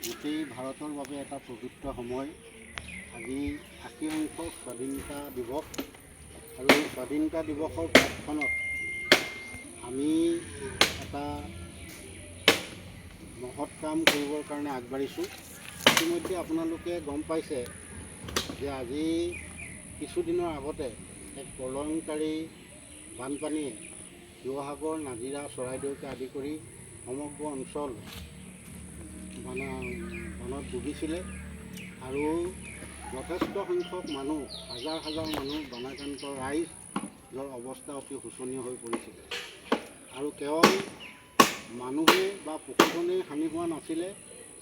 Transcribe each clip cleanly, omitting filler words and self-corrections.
গোটেই ভাৰতৰ বাবে এটা পবিত্ৰ সময়। আজি ৮০ সংখ্যক স্বাধীনতা দিৱস আৰু এই স্বাধীনতা দিৱসৰ প্ৰাকক্ষণত আমি এটা মহৎ কাম কৰিবৰ কাৰণে আগবাঢ়িছোঁ। ইতিমধ্যে আপোনালোকে গম পাইছে যে আজি কিছুদিনৰ আগতে এক প্ৰলয়ংকাৰী বানপানীয়ে শিৱসাগৰ, নাজিৰা, চৰাইদেউকে আদি কৰি সমগ্ৰ অঞ্চল বানত ডুবিছিলে আৰু যথেষ্ট সংখ্যক মানুহ, হাজাৰ হাজাৰ মানুহ, বানাক্ৰান্ত ৰাইজৰ অৱস্থা অতি শোচনীয় হৈ পৰিছিলে। আৰু কেৱল মানুহে বা পশুধনেই হানি হোৱা নাছিলে,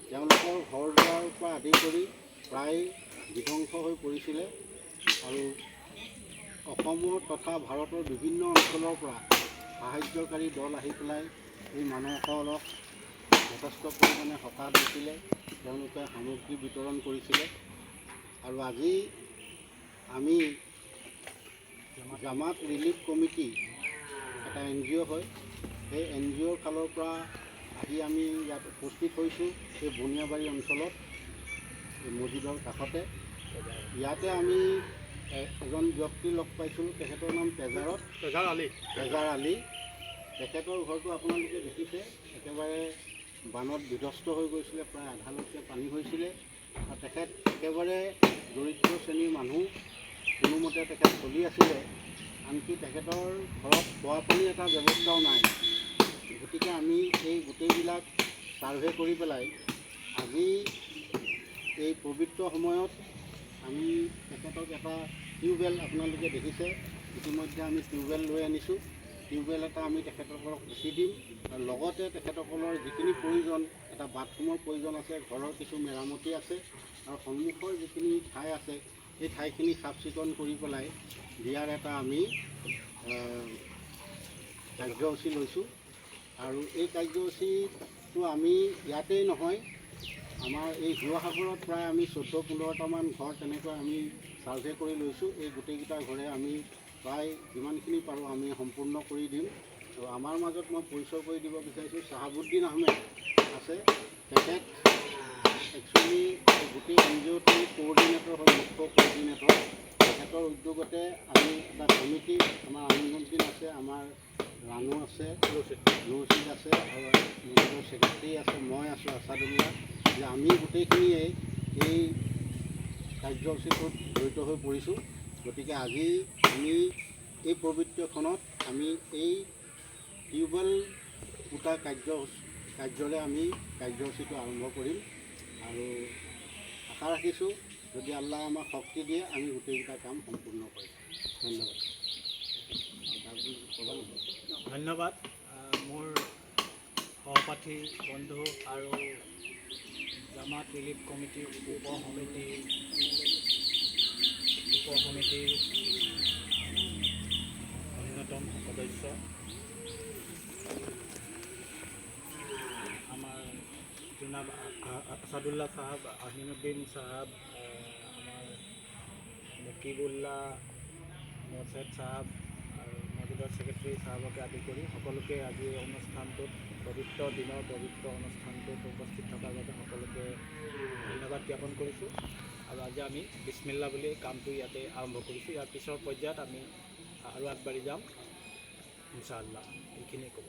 তেওঁলোকৰ ঘৰ দুৱাৰৰ পৰা আদি কৰি প্ৰায় বিধ্বংস হৈ পৰিছিলে। আৰু অসমৰ তথা ভাৰতৰ বিভিন্ন অঞ্চলৰ পৰা সাহায্যকাৰী দল আহি পেলাই এই মানুহসকলক যথেষ্ট পৰিমাণে সকাহ দিছিলে, তেওঁলোকে সামগ্ৰী বিতৰণ কৰিছিলে। আৰু আজি আমি জামাত ৰিলিফ কমিটি এটা NGO হয়, সেই NGOৰ ফালৰ পৰা আহি আমি ইয়াত উপস্থিত হৈছোঁ এই বুনিয়াবাৰী অঞ্চলত, এই মছজিদৰ কাষতে। ইয়াতে আমি এজন ব্যক্তি লগ পাইছোঁ, তেখেতৰ নাম তেজাৰ আলী। তেখেতৰ ঘৰটো আপোনালোকে দেখিছে, একেবাৰে বানত বিধ্বস্ত হৈ গৈছিলে, প্ৰায় আধালৈকে পানী হৈছিলে। আৰু তেখেত একেবাৰে দৰিদ্ৰ শ্ৰেণীৰ মানুহ, কোনোমতে তেখেত চলি আছিলে। আনকি তেখেতৰ ঘৰত খোৱা পানীৰ এটা ব্যৱস্থাও নাই। গতিকে আমি এই গোটেইবিলাক ছাৰ্ভে কৰি পেলাই আজি এই পবিত্ৰ সময়ত আমি তেখেতক এটা টিউবৱেল, আপোনালোকে দেখিছে ইতিমধ্যে আমি টিউবৱেল লৈ আনিছোঁ। টিউবৱেল এটা আমি তেখেতসকলক বেছি দিম আৰু লগতে তেখেতসকলৰ যিখিনি প্ৰয়োজন, এটা বাথৰুমৰ প্ৰয়োজন আছে, ঘৰৰ কিছু মেৰামতি আছে আৰু সন্মুখৰ যিখিনি ঠাই আছে সেই ঠাইখিনি চাফ চিকুণ কৰি পেলাই দিয়াৰ এটা আমি কাৰ্যসূচী লৈছোঁ। আৰু এই কাৰ্যসূচীটো আমি ইয়াতেই নহয়, আমাৰ এই শিৱসাগৰত প্ৰায় আমি 14-15টামান ঘৰ তেনেকৈ আমি ছাৰ্ভে কৰি লৈছোঁ। এই গোটেইকেইটা ঘৰে আমি প্ৰায় যিমানখিনি পাৰোঁ আমি সম্পূৰ্ণ কৰি দিম। আৰু আমাৰ মাজত মই পৰিচয় কৰি দিব বিচাৰিছোঁ, চাহাবুদ্দিন আহমেদ আছে। তেখেত একচুৱেলি গোটেই NGOটোৰ কোঅৰ্ডিনেটৰ হয়, মুখ্য কোঅৰ্ডিনেটৰ। তেখেতৰ উদ্যোগতে আমি এটা কমিটি, আমাৰ আমিনুদ্দিন আছে, আমাৰ ৰাণু আছে, নুৰচিদ আছে আৰু নিজৰ ছেক্ৰেটাৰী আছে, মই আছোঁ আছাদুল্লাহ, যে আমি গোটেইখিনিয়ে এই কাৰ্যসূচীটোত জড়িত হৈ পৰিছোঁ। গতিকে আজি আমি এই পবিত্ৰখনত আমি এই টিউবৱেল পোতা কাৰ্যৰে আমি কাৰ্যসূচীটো আৰম্ভ কৰিম। আৰু আশা ৰাখিছোঁ যদি আল্লাহ আমাক শক্তি দিয়ে আমি গোটেইকেইটা কাম সম্পূৰ্ণ কৰিম। ধন্যবাদ। মোৰ সহপাঠী বন্ধু আৰু জামাত ৰিলিফ কমিটিৰ উপসমিতিৰ অন্যতম সদস্য আমাৰ জনাব আছাদুল্লাহ চাহাব, আহিনুদ্দিন চাহাব, আমাৰ মুকিবুল্লাহ মোৰ্শেদ চাহাব আৰু মছজিদৰ ছেক্ৰেটাৰী চাহাবকে আদি কৰি সকলোকে আজি এই অনুষ্ঠানটোত, পবিত্ৰ দিনৰ পবিত্ৰ অনুষ্ঠানটোত উপস্থিত থকাৰ বাবে সকলোকে ধন্যবাদ জ্ঞাপন কৰিছোঁ। আৰু আজি আমি বিছমিল্লাহ বুলি কামটো ইয়াতে আৰম্ভ কৰিছোঁ। ইয়াৰ পিছৰ পৰ্যায়ত আমি আৰু আগবাঢ়ি যাম ইনশাআল্লাহ। এইখিনিয়ে ক'ব।